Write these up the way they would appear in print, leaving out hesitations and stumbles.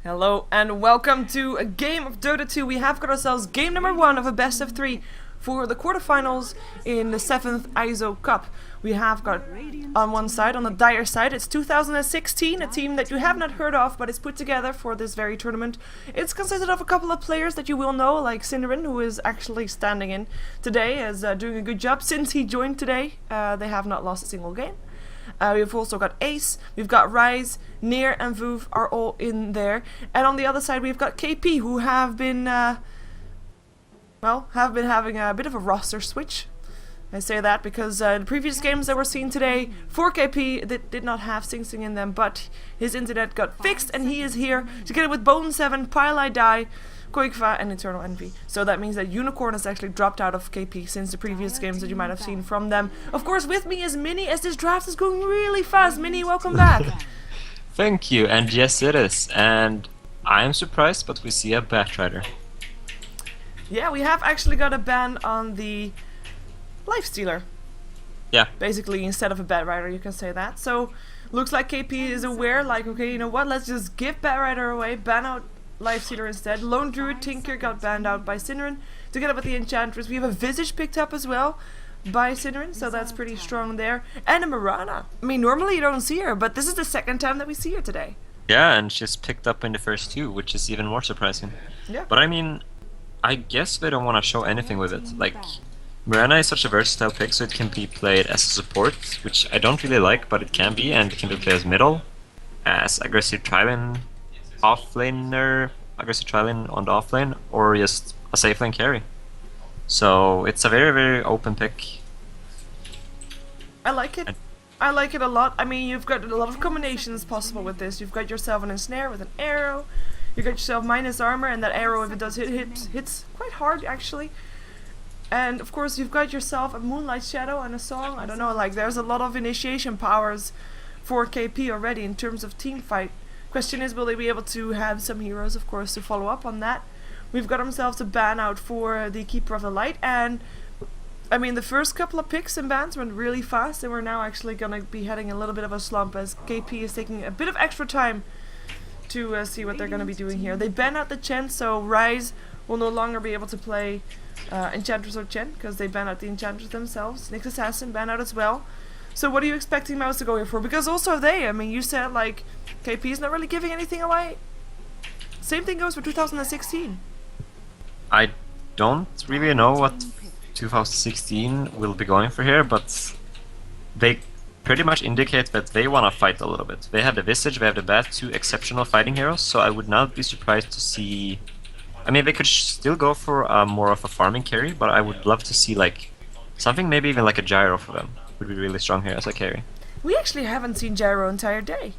Hello and welcome to a game of Dota 2. We have got ourselves game number 1 of a best of 3 for the quarterfinals in the 7th EIZO Cup. We have got on one side, on the dire side, it's 2016, a team that you have not heard of but is put together for this very tournament. It's consisted of a couple of players that you will know, like Synderen, who is actually standing in today, is doing a good job since he joined today. They have not lost a single game. We've also got Ace, we've got Rise, Near and Voof are all in there. And on the other side we've got Kaipi, who have been having a bit of a roster switch. I say that because the previous games that were seen today for Kaipi that did not have Sing Sing in them, but his internet got fixed and he is here together with Bone 7, Pile I Die, Koikva and Eternal Envy. So that means that Unicorn has actually dropped out of KP since the previous games that you might have seen from them. Of course, with me is Minnie, as this draft is going really fast. Minnie, welcome back. Thank you, and yes it is. And I am surprised, but we see a Batrider. Yeah, we have actually got a ban on the Lifestealer. Yeah. Basically, instead of a Batrider, you can say that. So, looks like KP is aware, like, okay, you know what, let's just give Batrider away, ban out Lifestealer instead. Lone Druid Tinker got banned out by Synderen. Together with the Enchantress, we have a Visage picked up as well by Synderen, so that's pretty strong there. And a Mirana. I mean, normally you don't see her, but this is the second time that we see her today. Yeah, and she's picked up in the first two, which is even more surprising. Yeah. But I mean, I guess they don't want to show anything with it. Like, Mirana is such a versatile pick, so it can be played as a support, which I don't really like, but it can be, and it can be played as middle, as aggressive Trilin offlaner, aggressive Trilin on the offlane, or just a safe lane carry. So it's a very, very open pick. I like it. I like it a lot. I mean, you've got a lot of combinations possible with this. You've got yourself an ensnare with an arrow. You got yourself minus armor, and that arrow, if it does hits quite hard actually. And of course, you've got yourself a Moonlight Shadow and a song. I don't know, like there's a lot of initiation powers for KP already in terms of team fight. Question is, will they be able to have some heroes, of course, to follow up on that? We've got ourselves a ban out for the Keeper of the Light, and I mean, the first couple of picks and bans went really fast, and we're now actually gonna be heading a little bit of a slump as KP is taking a bit of extra time to see what they're gonna be doing here. They ban out the Chen, so Rise will no longer be able to play Enchantress or Chen, because they ban out the Enchantress themselves. Nyx Assassin ban out as well. So what are you expecting Mouse to go here for? Because also I mean, you said like KP is not really giving anything away. Same thing goes for 2016. I don't really know what 2016 will be going for here, but they pretty much indicate that they want to fight a little bit. They have the Visage, they have the Bat, two exceptional fighting heroes, so I would not be surprised to see... I mean, they could still go for more of a farming carry, but I would love to see like something, maybe even like a Gyro for them. Would be really strong here as a carry. We actually haven't seen Gyro entire day.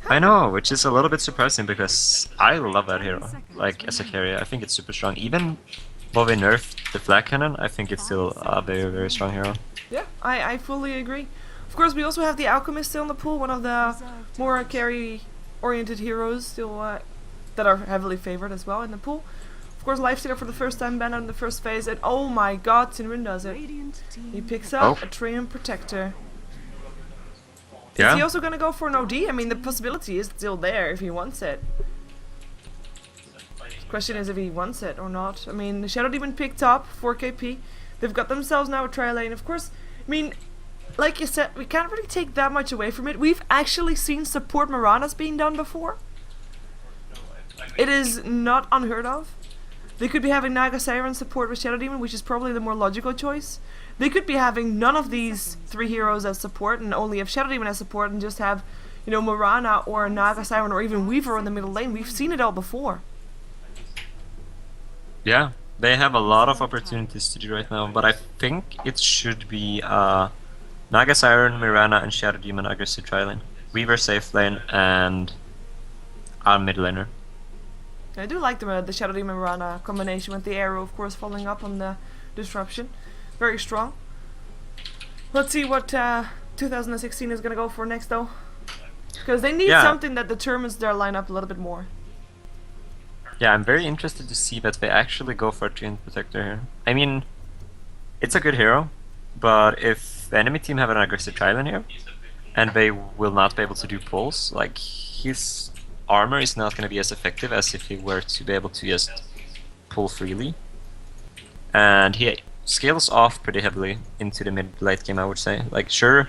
I know, which is a little bit surprising because I love that hero, like as a carry. I think it's super strong. Even though they nerfed the Flag Cannon, I think it's still a very, very strong hero. Yeah, I fully agree. Of course, we also have the Alchemist still in the pool, one of the more carry-oriented heroes still that are heavily favored as well in the pool. Of course, Lifestealer for the first time banned out in the first phase, and oh my god, Synderen does it. He picks up a Treant Protector. Yeah. Is he also gonna go for an OD? I mean, the possibility is still there if he wants it. The question is if he wants it or not. I mean, Shadow Demon picked up for KP. They've got themselves now a tri lane. Of course, I mean, like you said, we can't really take that much away from it. We've actually seen support Miranas being done before. It is not unheard of. They could be having Naga Siren support with Shadow Demon, which is probably the more logical choice. They could be having none of these three heroes as support and only have Shadow Demon as support and just have, you know, Mirana or Naga Siren or even Weaver in the middle lane. We've seen it all before. Yeah, they have a lot of opportunities to do right now, but I think it should be Naga Siren, Mirana, and Shadow Demon aggressive tri-lane. Weaver safe lane, and our mid laner. I do like the Shadow Demon Mirana combination with the arrow, of course, following up on the disruption. Very strong. Let's see what 2016 is going to go for next, though. Because they need something that determines their lineup a little bit more. Yeah, I'm very interested to see that they actually go for a Treant Protector here. I mean, it's a good hero, but if the enemy team have an aggressive Trilin here, and they will not be able to do pulls, like, he's armor is not going to be as effective as if he were to be able to just pull freely. And he scales off pretty heavily into the mid-late game, I would say. Like, sure,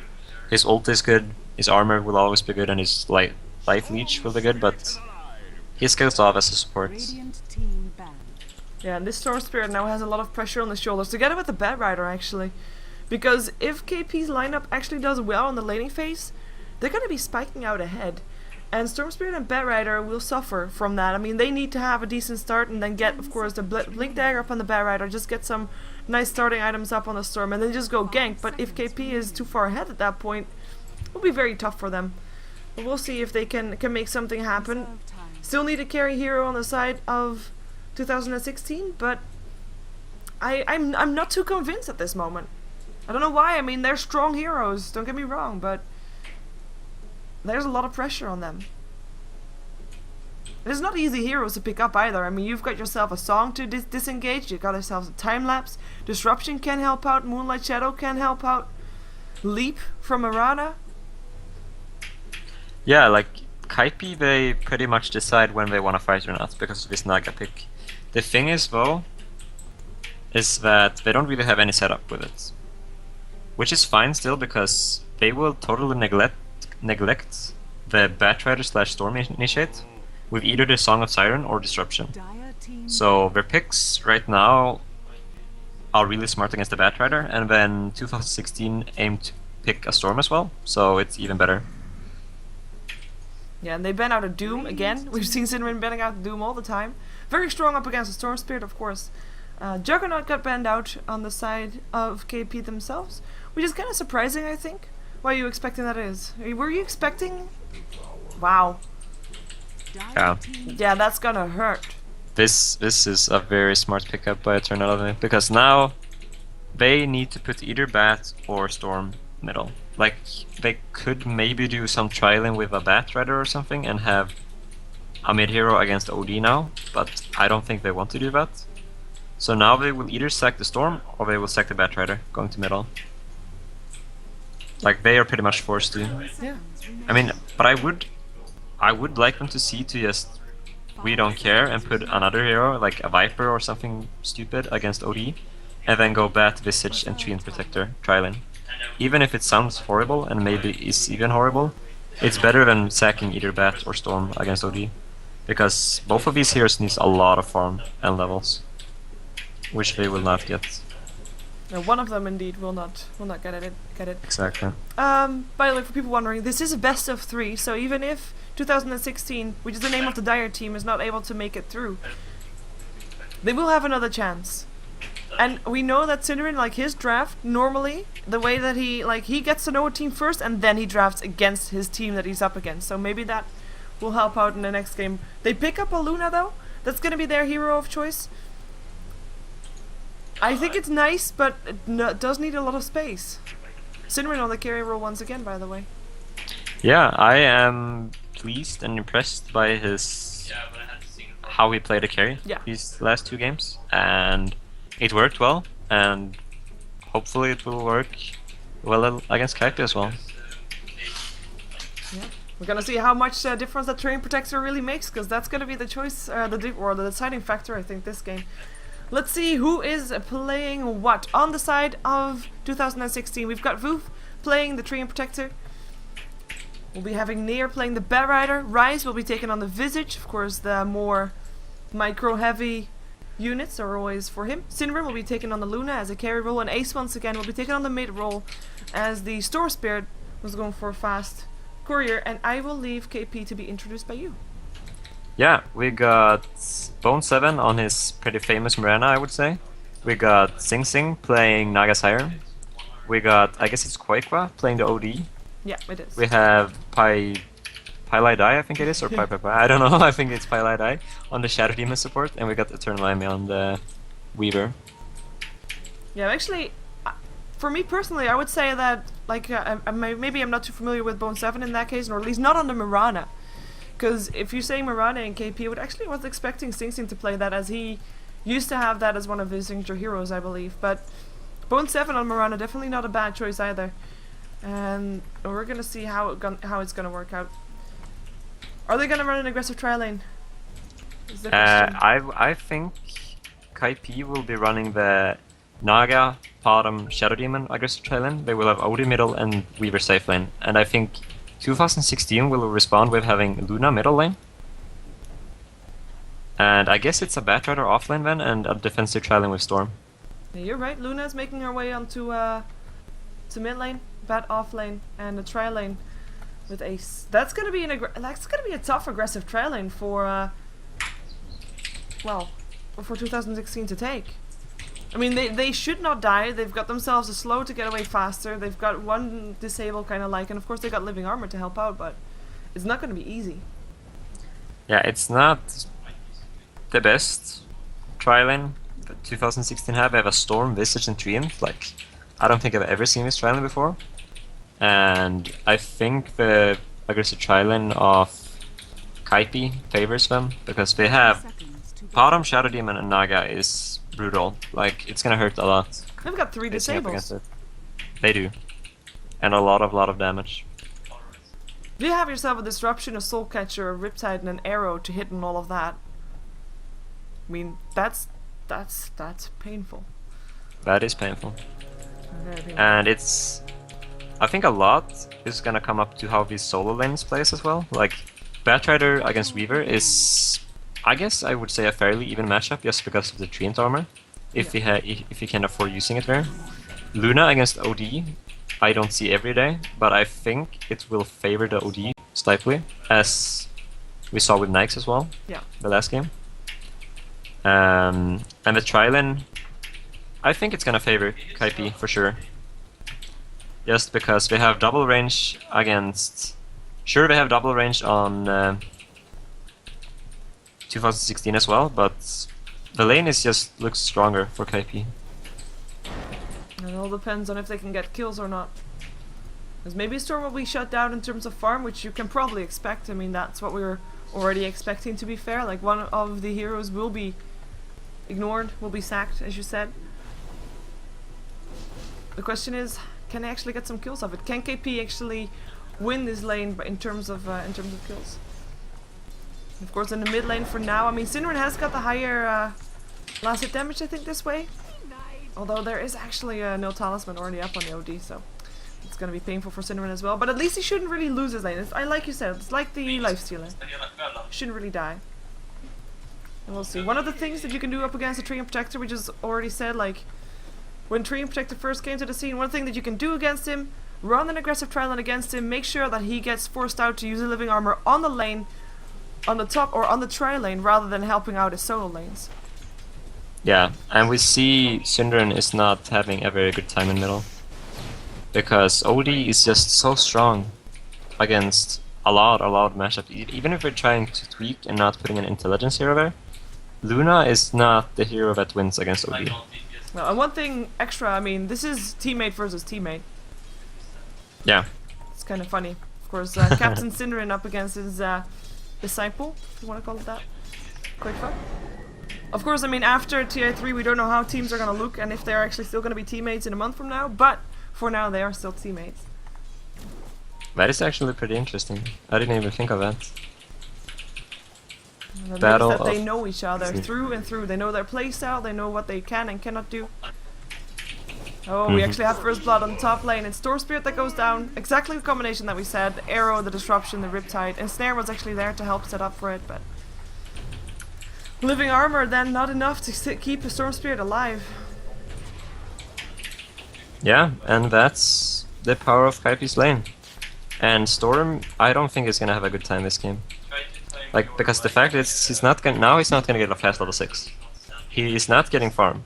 his ult is good, his armor will always be good, and his life leech will be good, but he scales off as a support. Yeah, and this Storm Spirit now has a lot of pressure on his shoulders, together with the Bat Rider, actually. Because if KP's lineup actually does well in the laning phase, they're going to be spiking out ahead. And Storm Spirit and Bat Rider will suffer from that. I mean, they need to have a decent start and then get, of course, the Blink Dagger up on the Bat Rider, just get some nice starting items up on the Storm, and then just go gank. But if KP is too far ahead at that point, it will be very tough for them. But we'll see if they can make something happen. Still need a carry hero on the side of 2016, but I'm not too convinced at this moment. I don't know why. I mean, they're strong heroes, don't get me wrong, but there's a lot of pressure on them. It's not easy heroes to pick up either. I mean, you've got yourself a Song to disengage, you've got yourself a Time Lapse, Disruption can help out, Moonlight Shadow can help out, Leap from Mirana. Yeah, like Kaipi, they pretty much decide when they want to fight or not because of this Naga pick. The thing is, though, is that they don't really have any setup with it. Which is fine still, because they will totally neglect the Bat Rider / Storm Initiate with either the Song of Siren or Disruption. So their picks right now are really smart against the Bat Rider, and then 2016 aimed to pick a Storm as well, so it's even better. Yeah, and they ban out a Doom again. We've seen Cinnamon banning out Doom all the time. Very strong up against the Storm Spirit, of course. Juggernaut got banned out on the side of KP themselves, which is kind of surprising, I think. Why are you expecting that is? Were you expecting? Wow. Yeah. Yeah, that's gonna hurt. This is a very smart pickup by Eternal, because now they need to put either Bat or Storm middle. Like, they could maybe do some trialing with a Bat Rider or something and have a mid hero against OD now, but I don't think they want to do that. So now they will either sack the Storm or they will sack the Bat Rider, going to middle. Like, they are pretty much forced to. Yeah. I mean, but I would like them to see to just, we don't care, and put another hero, like a Viper or something stupid, against OD, and then go Bat, Visage, and Treant Protector, trialing. Even if it sounds horrible, and maybe is even horrible, it's better than sacking either Bat or Storm against OD. Because both of these heroes needs a lot of farm and levels, which they will not get. No, one of them indeed will not get it. Exactly. By the way, for people wondering, this is a best of 3, so even if 2016, which is the name of the Dire team, is not able to make it through, they will have another chance. And we know that Synderen, like his draft, normally, the way that he gets to know a team first and then he drafts against his team that he's up against. So maybe that will help out in the next game. They pick up a Luna though. That's gonna be their hero of choice. I think it's nice, but it does need a lot of space. Synderen on the carry role once again, by the way. Yeah, I am pleased and impressed by how he played a carry these last 2 games, and it worked well, and hopefully it will work well against Kaipi as well. Yeah, we're gonna see how much difference that Treant Protector really makes, because that's gonna be the choice, the deciding factor, I think, this game. Let's see who is playing what. On the side of 2016, we've got Voof playing the Treant Protector. We'll be having Nair playing the Bat Rider. Rise will be taking on the Visage. Of course, the more micro-heavy units are always for him. Synderen will be taking on the Luna as a carry role, and Ace once again will be taking on the mid role as the Storm Spirit was going for a fast courier. And I will leave KP to be introduced by you. Yeah, we got Bone 7 on his pretty famous Mirana, I would say. We got Sing Sing playing Naga Siren. We got, I guess it's Quaquaw playing the OD. Yeah, it is. We have Pylai Dai, I think it is, or Pai. I don't know, I think it's Pylai Dai on the Shadow Demon support, and we got Eternal Amy on the Weaver. Yeah, actually, for me personally, I would say that, like, maybe I'm not too familiar with Bone 7 in that case, or at least not on the Mirana. Because if you say Mirana and KP, I would actually was expecting Sing Sing to play that, as he used to have that as one of his signature heroes, I believe. But Bone 7 on Mirana, definitely not a bad choice either. And we're gonna see how it's gonna work out. Are they gonna run an aggressive tri lane? Is the question. I think Kaipi will be running the Naga, Padam, Shadow Demon aggressive tri lane. They will have OD middle and Weaver safe lane. And I think 2016 will respond with having Luna middle lane. And I guess it's a Batrider off lane then, and a defensive tri lane with Storm. Yeah, you're right. Luna's making her way onto to mid lane, Bat off lane, and a tri lane with Ace. That's gonna be a tough aggressive tri lane for well, for 2016 to take. I mean, they should not die. They've got themselves a slow to get away faster. They've got one disable kind of like, and of course they got living armor to help out, but it's not going to be easy. Yeah, it's not the best tri lane that 2016 have. They have a Storm, Visage, and Treant. Like, I don't think I've ever seen this tri lane before. And I think the aggressive tri lane of Kaipi favors them because they have Padam, Shadow Demon, and Naga is brutal. Like, it's gonna hurt a lot. They've got 3 disables. They do. And a lot of damage. If you have yourself a Disruption, a Soul Catcher, a Riptide, and an Arrow to hit on all of that, I mean, that's painful. That is painful. Very painful. And it's... I think a lot is gonna come up to how these solo lanes plays as well. Like, Batrider against Weaver is... I guess I would say a fairly even matchup just because of the Treant armor, if he can afford using it there. Luna against OD, I don't see every day, but I think it will favor the OD slightly, as we saw with Nyx as well, the last game. And the tri lane, I think it's gonna favor Kaipi for sure. Just because they have double range against... Sure, they have double range on 2016 as well, but the lane is just looks stronger for Kaipi. It all depends on if they can get kills or not. Because maybe Storm will be shut down in terms of farm, which you can probably expect. I mean, that's what we were already expecting, to be fair. Like, one of the heroes will be ignored, will be sacked, as you said. The question is, can they actually get some kills off it? Can KP actually win this lane in terms of kills? Of course, in the mid lane for now, I mean, Synderen has got the higher last hit damage, I think, this way. Although there is actually no talisman already up on the OD, so it's going to be painful for Synderen as well. But at least he shouldn't really lose his lane. Like you said, it's like the lifestealer. Shouldn't really die. And we'll see. One of the things that you can do up against a Treant Protector, we just already said, like, when Treant Protector first came to the scene, one thing that you can do against him, run an aggressive tri lane against him, make sure that he gets forced out to use a living armor on the lane, on the top or on the tri lane, rather than helping out his solo lanes. Yeah, and we see Synderen is not having a very good time in middle. Because OD is just so strong against a lot of matchups. Even if we're trying to tweak and not putting an intelligence hero there, Luna is not the hero that wins against OD. No, and one thing extra, I mean, this is teammate versus teammate. Yeah. It's kind of funny. Of course, Captain Synderen up against his disciple, if you want to call it that. Quite fun. Of course, I mean, after TI3 we don't know how teams are going to look and if they're actually still going to be teammates in a month from now, but for now they are still teammates. That is actually pretty interesting. I didn't even think of that. That means that they know each other through and through. They know their playstyle, they know what they can and cannot do. Oh, we actually have first blood on the top lane. It's Storm Spirit that goes down. Exactly the combination that we said. The arrow, the disruption, the riptide. And Snare was actually there to help set up for it, but... Living armor then not enough to keep a Storm Spirit alive. Yeah, and that's the power of Kaipi's lane. And Storm, I don't think is gonna have a good time this game. Like, because the fact is, he's not gonna get a fast level 6. He is not getting farm.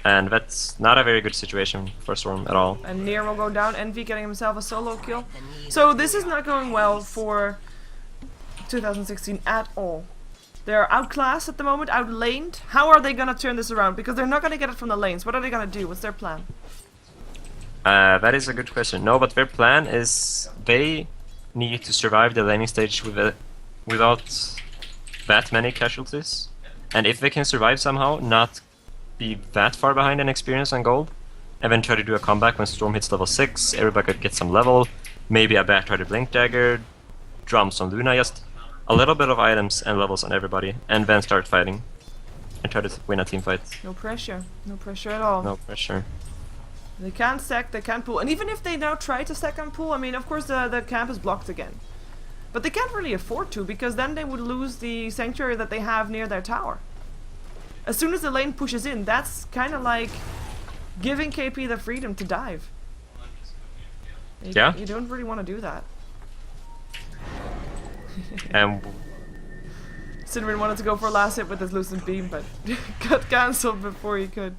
And that's not a very good situation for Storm at all. And Nier will go down, Envy getting himself a solo kill. So this is not going well for 2016 at all. They're outclassed at the moment, outlaned. How are they gonna turn this around? Because they're not gonna get it from the lanes. What are they gonna do? What's their plan? That is a good question. No, but their plan is they need to survive the laning stage without that many casualties. And if they can survive somehow, not be that far behind in experience and gold, and then try to do a comeback when Storm hits level 6, everybody could get some level, maybe a back try to Blink Dagger, drums on Luna, just a little bit of items and levels on everybody, and then start fighting. And try to win a team fight. No pressure. No pressure at all. No pressure. They can't stack, they can't pull. And even if they now try to stack and pull, I mean, of course the camp is blocked again. But they can't really afford to, because then they would lose the sanctuary that they have near their tower. As soon as the lane pushes in, that's kind of like giving KP the freedom to dive. You don't really want to do that. Cinnamon wanted to go for a last hit with his Lucent Beam, but got cancelled before he could.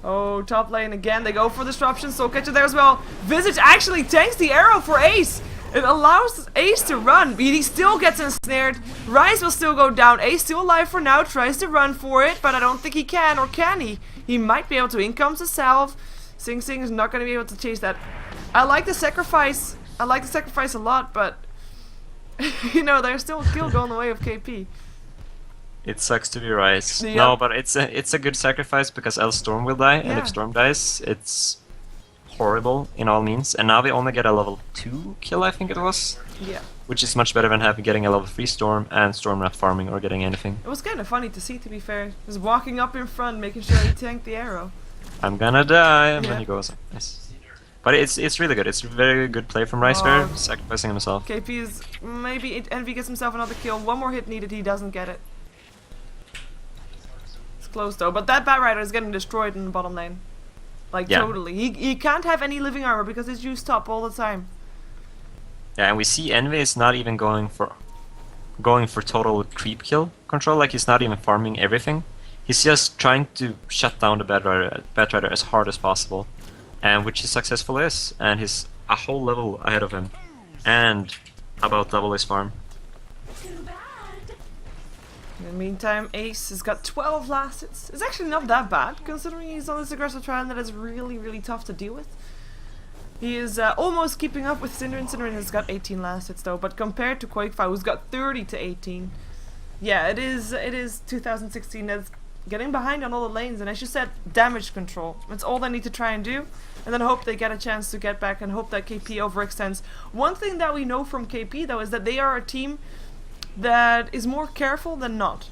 Oh, top lane again. They go for disruption. Soul Catcher there as well. Visage actually tanks the arrow for Ace. It allows Ace to run, but he still gets ensnared. Rise will still go down. Ace still alive for now. Tries to run for it, but I don't think he can. Or can he? He might be able to. In comes the salve. Sing Sing is not going to be able to chase that. I like the sacrifice. I like the sacrifice a lot, but you know, there's still a kill going the way of KP. It sucks to be Rise. Yep. No, but it's a good sacrifice because else Storm will die, and Yeah. if Storm dies, it's horrible in all means. And now we only get a level 2 kill, I think it was, Yeah. which is much better than getting a level 3 Storm and Storm not farming or getting anything. It was kind of funny to see, to be fair. Just walking up in front, making sure he tanked the arrow. I'm gonna die, and Yeah. then he goes. Nice. But it's really good. It's a very good play from Rice there, sacrificing himself. KP is maybe Envy gets himself another kill. One more hit needed. He doesn't get it. It's close though. But that Bat Rider is getting destroyed in the bottom lane. Like Yeah. totally. He can't have any living armor because it's used up all the time. Yeah, and we see Envy is not even going for total creep kill control. Like he's not even farming everything. He's just trying to shut down the Bat Rider as hard as possible. And which he successful is, and he's a whole level ahead of him, and about double his farm. In the meantime, Ace has got 12 last hits. It's actually not that bad, considering he's on this aggressive trial that is really, really tough to deal with. He is almost keeping up with Cinder, and Cinder has got 18 last hits though, but compared to Quakefire, who's got 30 to 18, yeah, it is 2016 that's getting behind on all the lanes, and as you said, damage control. That's all they need to try and do, and then hope they get a chance to get back and hope that KP overextends. One thing that we know from KP though is that they are a team that is more careful than not.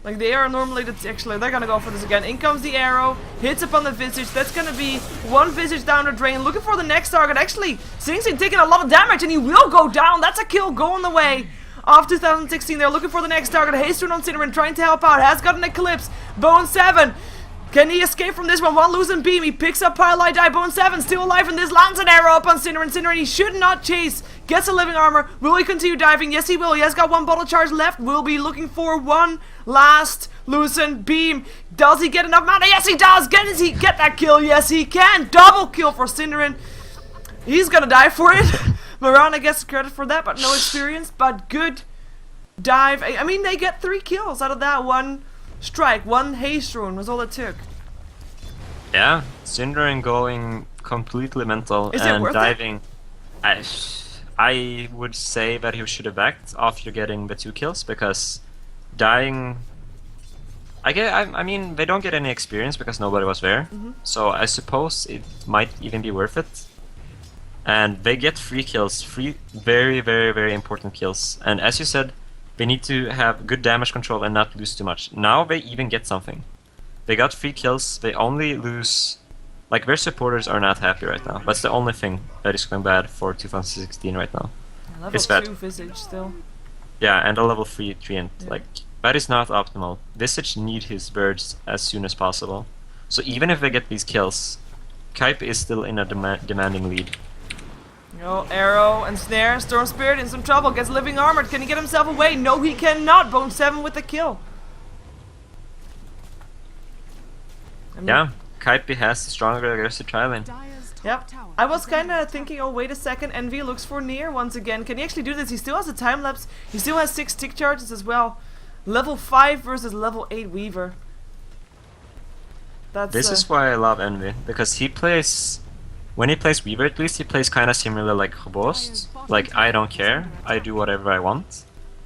Like they are normally, they're gonna go for this again. In comes the arrow, hits upon the Visage. That's gonna be one Visage down the drain, looking for the next target. Actually, Sing Sing taking a lot of damage and he will go down. That's a kill going the way of 2016. They're looking for the next target. Haystone on Cinnamon trying to help out. Has got an Eclipse. Bone 7. Can he escape from this one? One losing beam. He picks up Pylight Die. Bone 7 still alive, and this lands an arrow up on Cinnamon. Cinnamon, he should not chase. Gets a living armor. Will he continue diving? Yes, he will. He has got one bottle charge left. Will be looking for one last loosened beam. Does he get enough mana? Yes, he does. Does he get that kill? Yes, he can. Double kill for Cinderin. He's gonna die for it. Marana gets credit for that, but no experience. But good dive. I mean, they get 3 kills out of that one strike. One haste rune was all it took. Yeah, Synderen going completely mental Is it and worth diving. I would say that he should have backed after getting the 2 kills, because dying. I mean, they don't get any experience because nobody was there. So I suppose it might even be worth it. And they get 3 kills, 3 very, very, very important kills. And as you said, they need to have good damage control and not lose too much. Now they even get something. They got 3 kills, they only lose. Like, their supporters are not happy right now. That's the only thing that is going bad for 2016 right now. Level It's bad. 2 Visage still. Yeah, and a level 3 Treant. Like, that is not optimal. Visage need his birds as soon as possible. So even if they get these kills, Kaipi is still in a demanding lead. No, arrow and snare. Storm Spirit in some trouble. Gets living armored. Can he get himself away? No, he cannot. Bone 7 with the kill. Yeah, Kaipi has the stronger aggressive tri-lane. Yep. I was kind of thinking, oh, wait a second. Envy looks for near once again. Can he actually do this? He still has a time lapse. He still has 6 tick charges as well. Level 5 versus level 8 Weaver. That's, This is why I love Envy, because he plays. When he plays Weaver, at least he plays kind of similar like Robost. Like, I don't care, I do whatever I want.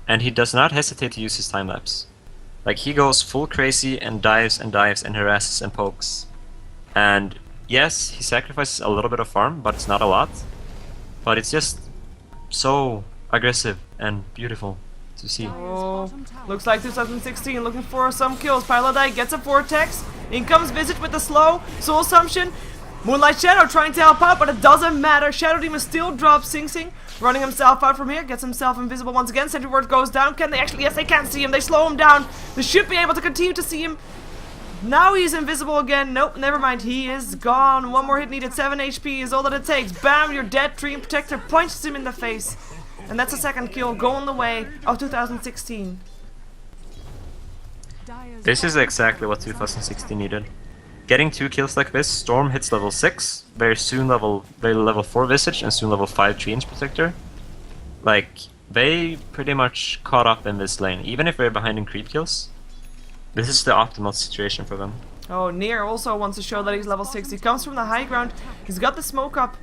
And he does not hesitate to use his time lapse. Like, he goes full crazy and dives and harasses and pokes. And yes, he sacrifices a little bit of farm, but it's not a lot. But it's just so aggressive and beautiful to see. Oh, looks like 2016 looking for some kills. Paladite gets a Vortex. In comes Visage with the slow. Soul Assumption. Moonlight Shadow trying to help out, but it doesn't matter. Shadow Demon still drops Sing Sing. Running himself out from here. Gets himself invisible once again. Sentry Ward goes down. Can they actually? Yes, they can see him. They slow him down. They should be able to continue to see him. Now he's invisible again. Nope, never mind. He is gone. One more hit needed. 7 HP is all that it takes. Bam, you're dead. Dream Protector punches him in the face. And that's a second kill going the way of 2016. This is exactly what 2016 needed. Getting 2 kills like this, Storm hits level 6, very level 4 Visage, and soon level 5 Treant Protector. Like, they pretty much caught up in this lane, even if they're behind in creep kills. This is the optimal situation for them. Oh, Nier also wants to show that he's level 6. He comes from the high ground. He's got the smoke up.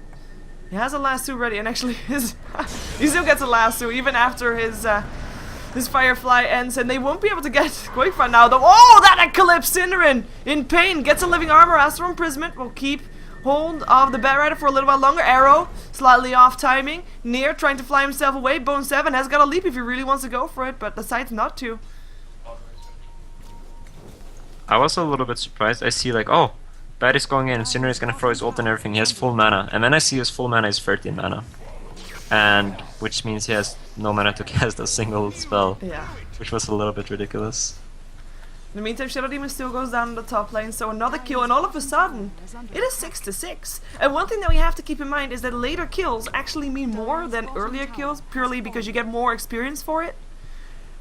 He has a lasso ready, and actually he still gets a lasso even after his Firefly ends, and they won't be able to get Quick Find now though. Oh, that Eclipse! Cinderin in pain gets a living armor. Astral Imprisonment will keep hold of the Bat Rider for a little while longer. Arrow slightly off timing. Nier trying to fly himself away. Bone 7 has got a leap if he really wants to go for it, but decides not to. I was a little bit surprised. I see like, oh, Bat is going in, and Cinder is gonna throw his ult and everything. He has full mana, and then I see his full mana is 13 mana, and which means he has no mana to cast a single spell. Yeah. Which was a little bit ridiculous. In the meantime, Shadow Demon still goes down in the top lane, so another kill, and all of a sudden, it is 6-6. And one thing that we have to keep in mind is that later kills actually mean more than earlier kills, purely because you get more experience for it.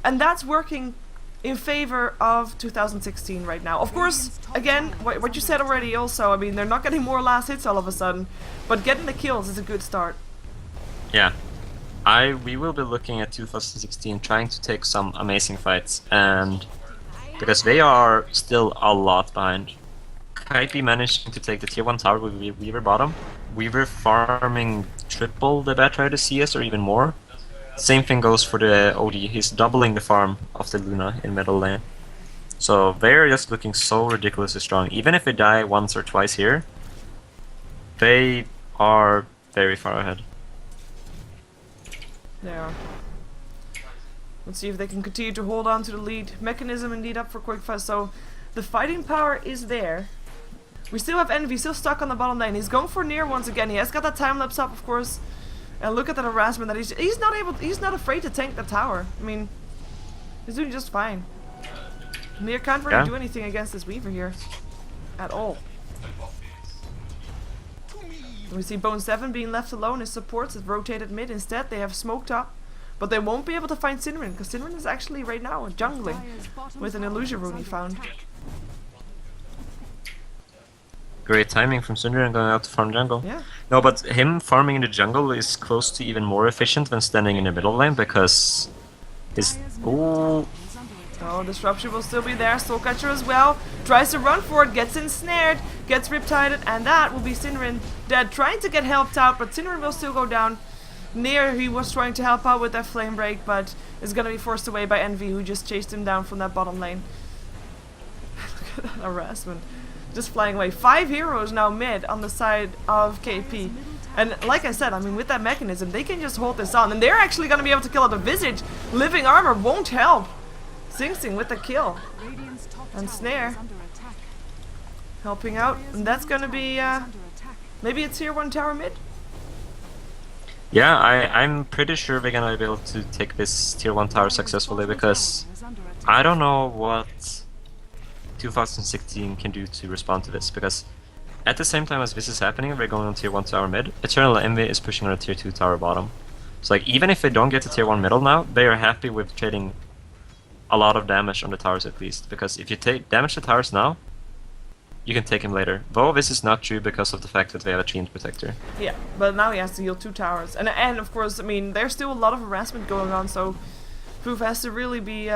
And that's working in favor of 2016 right now. Of course, again, what you said already also, I mean, they're not getting more last hits all of a sudden, but getting the kills is a good start. Yeah. We will be looking at 2016 trying to take some amazing fights, and because they are still a lot behind. Kaipi managing to take the tier 1 tower with Weaver bottom. Weaver farming triple the Bat Rider CS or even more. Same thing goes for the OD, he's doubling the farm of the Luna in middle lane. So they're just looking so ridiculously strong. Even if they die once or twice here, they are very far ahead. They are. Let's see if they can continue to hold on to the lead. Mechanism indeed up for Quickfire, so the fighting power is there. We still have Envy, still stuck on the bottom lane. He's going for Nier once again. He has got that time lapse up, of course. And look at that harassment that he's not afraid to tank the tower. I mean, he's doing just fine. Nier can't really do anything against this Weaver here. At all. And we see Bone 7 being left alone. His supports have rotated mid. Instead, they have smoked up. But they won't be able to find Cinderin, because Cinderin is actually right now jungling with an illusion rune he found. Great timing from Cinderin going out to farm jungle. Yeah. No, but him farming in the jungle is close to even more efficient than standing in the middle lane, because his... Ooh. Oh, Disruption will still be there. Soulcatcher as well. Tries to run for it, gets ensnared, gets riptided, and that will be Cinderin dead. Trying to get helped out, but Cinderin will still go down. Nier, he was trying to help out with that flame break, but is gonna be forced away by Envy, who just chased him down from that bottom lane. Look at that harassment. Just flying away. 5 heroes now mid on the side of KP. And like I said, I mean, with that mechanism, they can just hold this on. And they're actually going to be able to kill out the Visage. Living Armor won't help. Sing Sing with the kill. And Snare helping out. And that's going to be, maybe a tier 1 tower mid? Yeah, I'm pretty sure we're going to be able to take this tier 1 tower successfully, because I don't know what 2016 can do to respond to this, because at the same time as this is happening, we're going on tier 1 tower mid. Eternal Envy is pushing on a tier 2 tower bottom. So like, even if they don't get to tier 1 middle now, they are happy with trading a lot of damage on the towers at least, because if you damage the towers now, you can take him later. Though this is not true because of the fact that they have a Treant Protector. Yeah, but now he has to heal 2 towers. And of course, I mean, there's still a lot of harassment going on, so Proof has to really be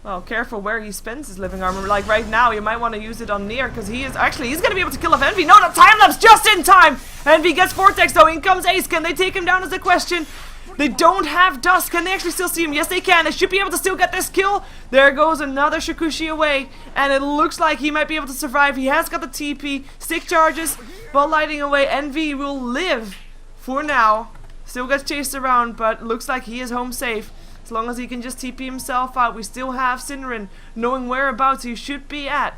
well, careful where he spends his living armor. Like right now, you might want to use it on Nier, because he's gonna be able to kill off Envy. No, the time lapse just in time. Envy gets Vortex though. In comes Ace. Can they take him down is the question. They don't have Dusk. Can they actually still see him? Yes, they can. They should be able to still get this kill. There goes another Shakushi away, and it looks like he might be able to survive. He has got the TP. Stick charges, but lighting away. Envy will live for now. Still gets chased around, but looks like he is home safe. As long as he can just TP himself out. We still have Synderen knowing whereabouts he should be at.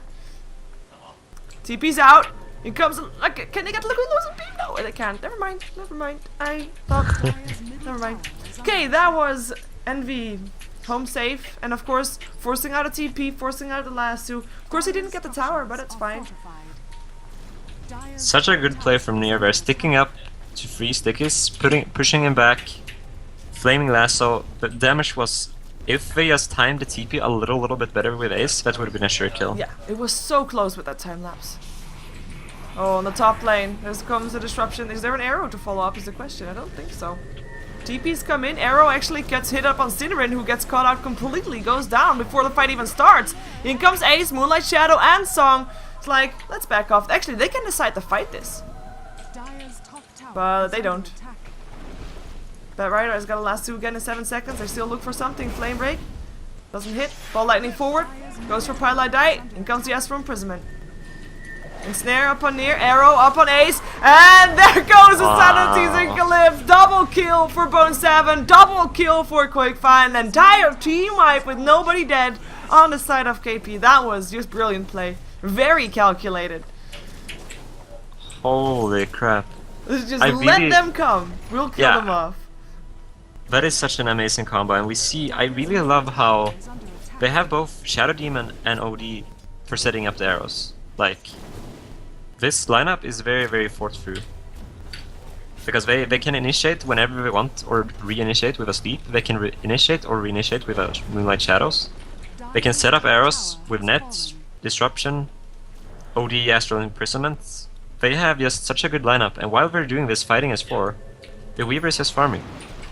TP's out. He comes. Like, can they get losing beam? No, they can't. Never mind. Never mind. I thought. Never mind. Okay, that was Envy home safe, and of course forcing out a TP, forcing out the lasso. Of course he didn't get the tower, but it's fine. Such a good play from Nearbear, sticking up to free Stickies, pushing him back, flaming lasso. The damage was, if they just timed the TP a little bit better with Ace, that would have been a sure kill. Yeah, it was so close with that time lapse. Oh, on the top lane, there comes a disruption. Is there an arrow to follow up is the question. I don't think so. TP's come in, arrow actually gets hit up on Synderen, who gets caught out completely, goes down before the fight even starts. In comes Ace, Moonlight Shadow, and Song. It's like, let's back off. Actually, they can decide to fight this. But they don't. Bat Rider has got a last two again in 7 seconds. They still look for something. Flame Break. Doesn't hit. Ball Lightning forward. Goes for Pylite Die. In comes the Astral Imprisonment. Ensnare up on Near, arrow up on Ace, and there goes the Sanity Eclipse! Double kill for Bone 7, double kill for Quickfire, an entire team wipe with nobody dead on the side of KP. That was just brilliant play. Very calculated. Holy crap. Just let them come. We'll kill them off. That is such an amazing combo, and we see, I really love how they have both Shadow Demon and OD for setting up the arrows. Like, this lineup is very thought through. Because they can initiate whenever they want, or re-initiate with a sleep. They can initiate or re-initiate with a Moonlight Shadows. They can set up arrows with Net, Disruption, OD, Astral Imprisonment. They have just such a good lineup, and while they're doing this fighting as 4, the Weaver is just farming.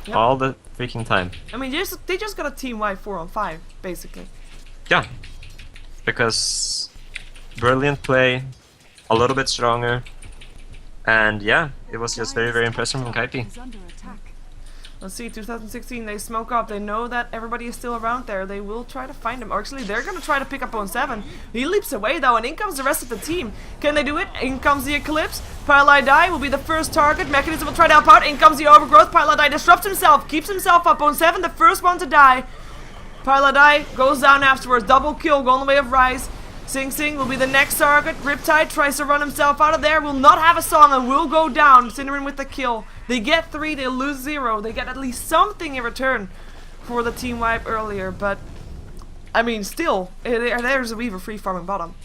Yep. All the freaking time. I mean, they just got a team wide 4-on-5, basically. Yeah. Because brilliant play, a little bit stronger, and yeah, it was just very impressive from Kaipi. Let's see, 2016, they smoke up. They know that everybody is still around there. They will try to find him. Or actually, they're going to try to pick up Bone 7. He leaps away, though, and in comes the rest of the team. Can they do it? In comes the Eclipse. Pylite Die will be the first target. Mechanism will try to help out. In comes the Overgrowth. Pylite Die disrupts himself, keeps himself up. Bone 7, the first one to die. Pylite Die goes down afterwards. Double kill, going the way of Rise. Sing Sing will be the next target. Riptide tries to run himself out of there. Will not have a song and will go down. Synderen with the kill. They get 3, they lose 0. They get at least something in return for the team wipe earlier. But, I mean, still, there's a Weaver free farming bottom.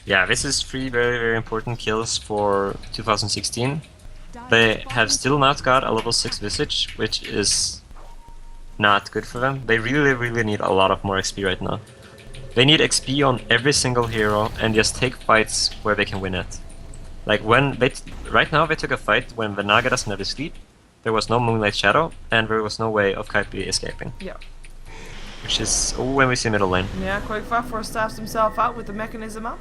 Yeah, this is 3 very important kills for 2016. They have still not got a level 6 Visage, which is not good for them. They really need a lot of more XP right now. They need XP on every single hero and just take fights where they can win it. Like when they right now they took a fight when the Naga doesn't have his sleep, there was no Moonlight Shadow, and there was no way of Kaipi escaping. Yeah. Which is when we see middle lane. Yeah, Quickfire stabs himself out with the mechanism up.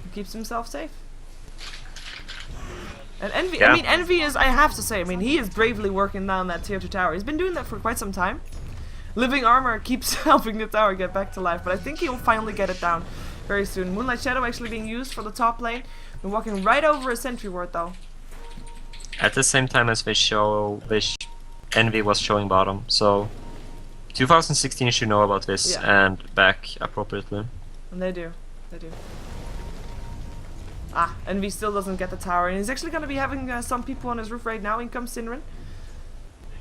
He keeps himself safe. And Envy, I mean, Envy is, I have to say, I mean, he is bravely working down that tier 2 tower. He's been doing that for quite some time. Living Armor keeps helping the tower get back to life, but I think he'll finally get it down very soon. Moonlight Shadow actually being used for the top lane. We're walking right over a sentry ward though. At the same time as they show, Envy was showing bottom, so 2016 should know about this and back appropriately. And they do. Ah, Envy still doesn't get the tower, and he's actually going to be having some people on his roof right now. In comes Synderen.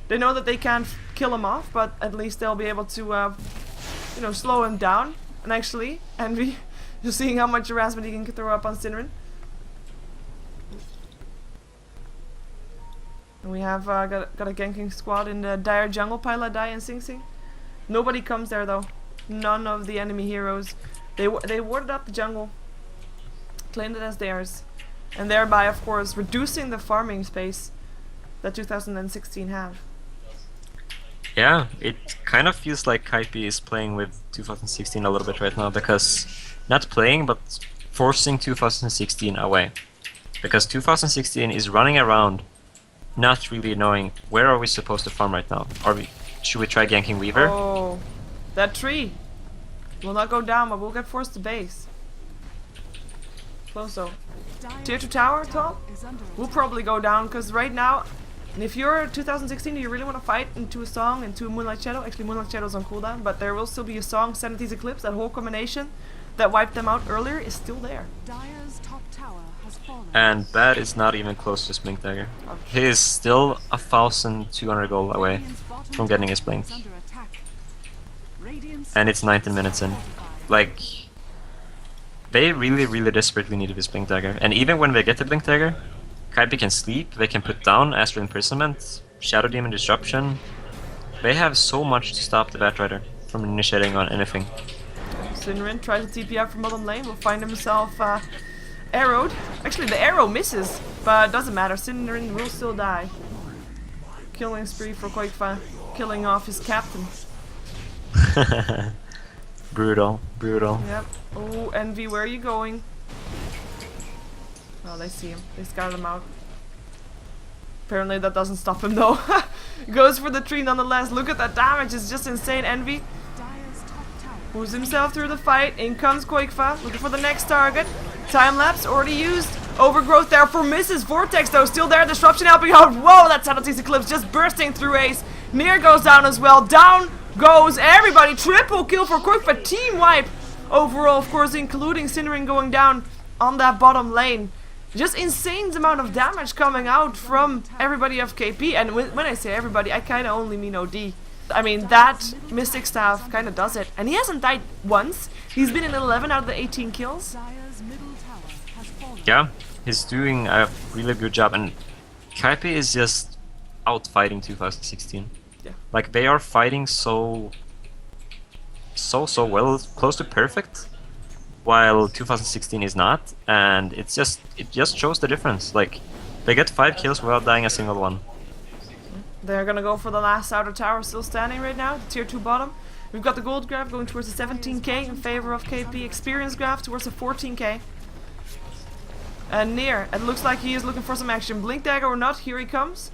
They know that they can't kill him off, but at least they'll be able to, you know, slow him down. And actually, Envy, just seeing how much harassment he can throw up on Synderen. And we have got a ganking squad in the Dire Jungle, Pylite Die and Sing Sing. Nobody comes there though. None of the enemy heroes. They warded up the jungle, claimed it as theirs, and thereby, of course, reducing the farming space that 2016 have. Yeah, it kind of feels like Kaipi is playing with 2016 a little bit right now, because not playing, but forcing 2016 away. Because 2016 is running around, not really knowing where are we supposed to farm right now. Should we try ganking Weaver? Oh, that tree will not go down, but we'll get forced to base. Close though. Tier 2 tower top will probably go down, because right now And if you're 2016 and you really want to fight into a song, into a Moonlight Shadow, actually Moonlight Shadow's on cooldown, but there will still be a song, Sanity's Eclipse, that whole combination that wiped them out earlier is still there. Dire's top tower has fallen. And that is not even close to his Blink Dagger. He is still 1,200 gold away Radiant's bottom from getting his tower Blink. is under attack. Radiant's And it's 19 minutes in. Like, they really desperately needed this Blink Dagger. And even when they get the Blink Dagger, Kaipi can sleep, they can put down Astral Imprisonment, Shadow Demon Disruption. They have so much to stop the Batrider from initiating on anything. Sinrin tries to TP out from bottom lane, will find himself arrowed. Actually, the arrow misses, but doesn't matter. Sinrin will still die. Killing spree for Quakefa, killing off his captain. Brutal. Yep. Oh, Envy, where are you going? Oh, they see him. They scouted him out. Apparently that doesn't stop him though. Goes for the tree nonetheless. Look at that damage, it's just insane. Envy Dire's top tower. moves himself through the fight. In comes Quakefa, looking for the next target. Time lapse already used. Overgrowth there for misses. Vortex though still there. Disruption helping out. Whoa, that Sanity's Eclipse just bursting through Ace. Near goes down as well. Down goes everybody. Triple kill for Quakefa. Team wipe overall, of course, including Sinrin going down on that bottom lane. Just insane amount of damage coming out from everybody of KP. And when I say everybody, I kind of only mean OD. I mean, that Mystic Staff kind of does it. And he hasn't died once. He's been in 11 out of the 18 kills. Dire's middle tower has fallen. Yeah, he's doing a really good job. And Kaipi is just out fighting 2016. Yeah. Like, they are fighting so well, close to perfect, while 2016 is not, and it just shows the difference. Like, they get 5 kills without dying a single one. They're gonna go for the last outer tower, still standing right now, the tier 2 bottom. We've got the gold graph going towards the 17k in favor of KP, experience graph towards the 14k. And near, it looks like he is looking for some action. Blink Dagger or not, here he comes.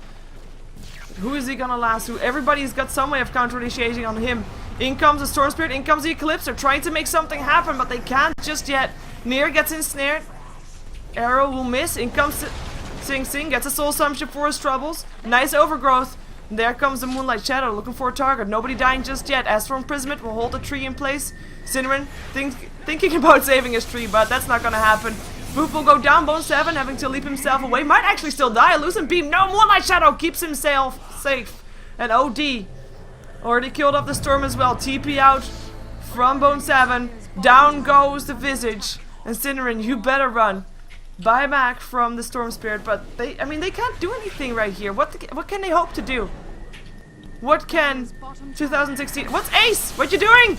Who is he gonna lasso? Everybody's got some way of counter-initiating on him. In comes the Storm Spirit, in comes the Eclipse. They're trying to make something happen, but they can't just yet. Near gets ensnared. Arrow will miss. In comes Sing Sing, gets a Soul Sumption for his troubles. Nice overgrowth. There comes the Moonlight Shadow looking for a target. Nobody dying just yet. Astral Imprisonment will hold the tree in place. Cinnamon thinking about saving his tree, but that's not gonna happen. Boof will go down, Bone 7 having to leap himself away. Might actually still die. Losing beam. No, Moonlight Shadow keeps himself safe. And OD already killed off the Storm as well. TP out from Bone 7. Down goes the Visage. And Cinnamon, you better run. Buyback from the Storm Spirit, but they can't do anything right here. What can they hope to do? What can 2016? What's Ace? What you doing?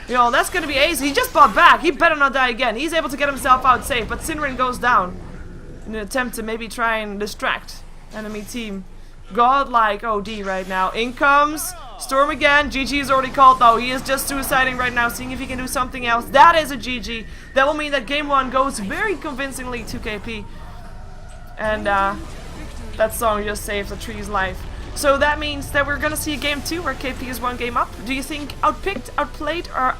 Yo, that's gonna be Ace. He just bought back. He better not die again. He's able to get himself out safe, but Sinrin goes down in an attempt to maybe try and distract enemy team. Godlike OD right now. In comes Storm again. GG is already called though. He is just suiciding right now, seeing if he can do something else. That is a GG. That will mean that game 1 goes very convincingly to KP. And that song just saved the tree's life. So that means that we're gonna see a game 2 where KP is 1 game up. Do you think outpicked, outplayed, or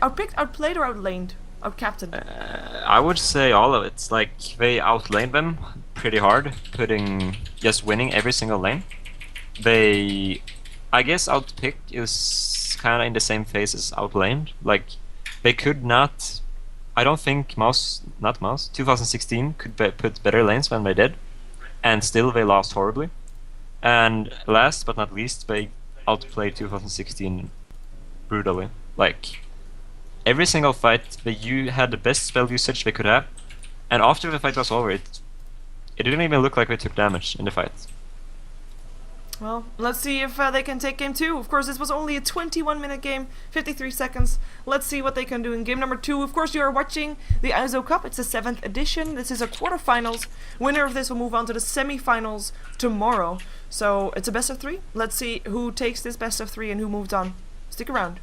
outplayed or outlaned? Out-captained? I would say all of it. It's like they outlaned them pretty hard, just winning every single lane. I guess outpick is kind of in the same phase as outlaned. Like, they could not. I don't think 2016 could put better lanes than they did, and still they lost horribly. And last but not least, they outplayed 2016 brutally. Like, every single fight, you had the best spell usage they could have, and after the fight was over, it didn't even look like they took damage in the fight. Well, let's see if they can take game 2. Of course, this was only a 21-minute game, 53 seconds. Let's see what they can do in game number 2. Of course, you are watching the EIZO Cup. It's the 7th edition. This is a quarterfinals. Winner of this will move on to the semi-finals tomorrow. So it's a best of 3. Let's see who takes this best of 3 and who moves on. Stick around.